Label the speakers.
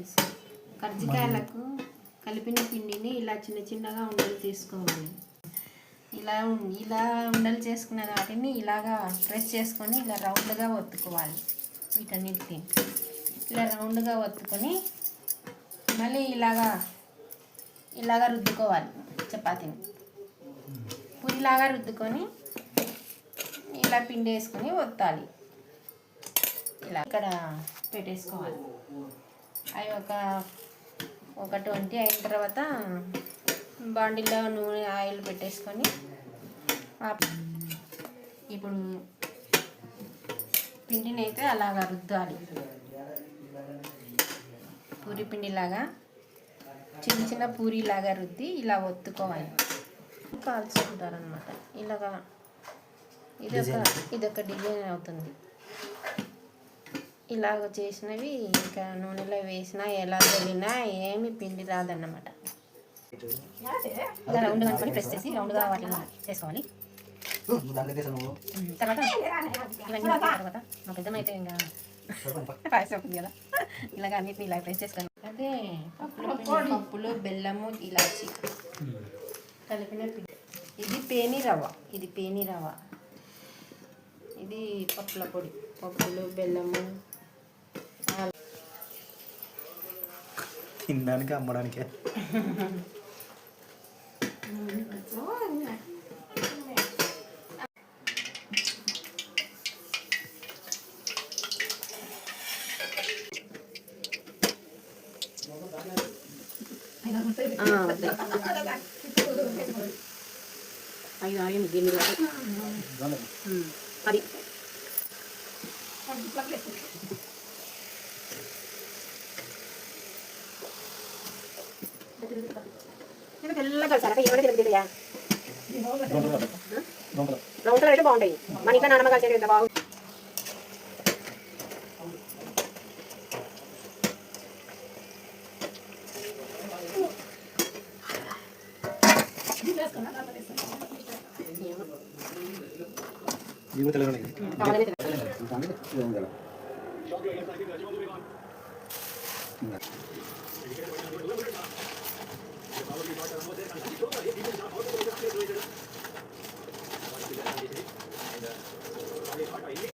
Speaker 1: తీసుకోవాలి. కర్జికాయలకు కలిపిన పిండిని ఇలా చిన్న చిన్నగా ఉండలు తీసుకోవాలి. ఇలా ఉండలు చేసుకున్న వాటిని ఇలాగా ప్రెస్ చేసుకొని ఇలా రౌండ్గా ఒత్తుకోవాలి. వీటన్నిటిని ఇలా రౌండ్గా ఒత్తుకొని మళ్ళీ ఇలాగా రుద్దుకోవాలి. చపాతీని పూరిలాగా రుద్దుకొని ఇలా పిండి వేసుకొని ఒత్తాలి. ఇలా ఇక్కడ పెట్టేసుకోవాలి. అవి ఒక 20 అయిన తర్వాత బాండిలో నూనె ఆయిల్ పెట్టేసుకొని ఇప్పుడు పిండిని అయితే అలాగా రుద్దాలి. పూరి పిండిలాగా చిన్న చిన్న పూరిలాగా రుద్ది ఇలా ఒత్తుకోవాలి. కాల్చుకుంటారనమాట. ఇలాగా ఇదొక డిజైన్ అవుతుంది. ఇలాగ చేసినవి ఇంకా నూనెలో వేసినా ఎలా తెలినా ఏమి పిండి రాదన్నమాట. ఇలా రౌండ్ కనుకొని ప్రెస్ చేసి రౌండ్గా వాటిని చేసుకోవాలి. తర్వాత ఇవన్నీ తర్వాత మా పెద్దమైతే ఇంకా పాయసం అవుతుంది కదా. ఇలాగ అన్నిటిని ఇలా ప్రెస్ చేసుకొని అదే పప్పులు బెల్లము ఇలాచి కలిపిన పిండి. ఇది పేని రవ్వ, ఇది పప్పుల పొడి. పప్పులు బెల్లము
Speaker 2: తినడానికి అమ్మడానికి
Speaker 1: అవి గిన్నెలు అది తెల్లగా కలిసారా ఏమైనా తిరుగుతాయా? రౌండ్ అయితే బాగుంటాయి. మన ఇంట్లో నానమ్మ కలిసేది ఎంత బాగుంది.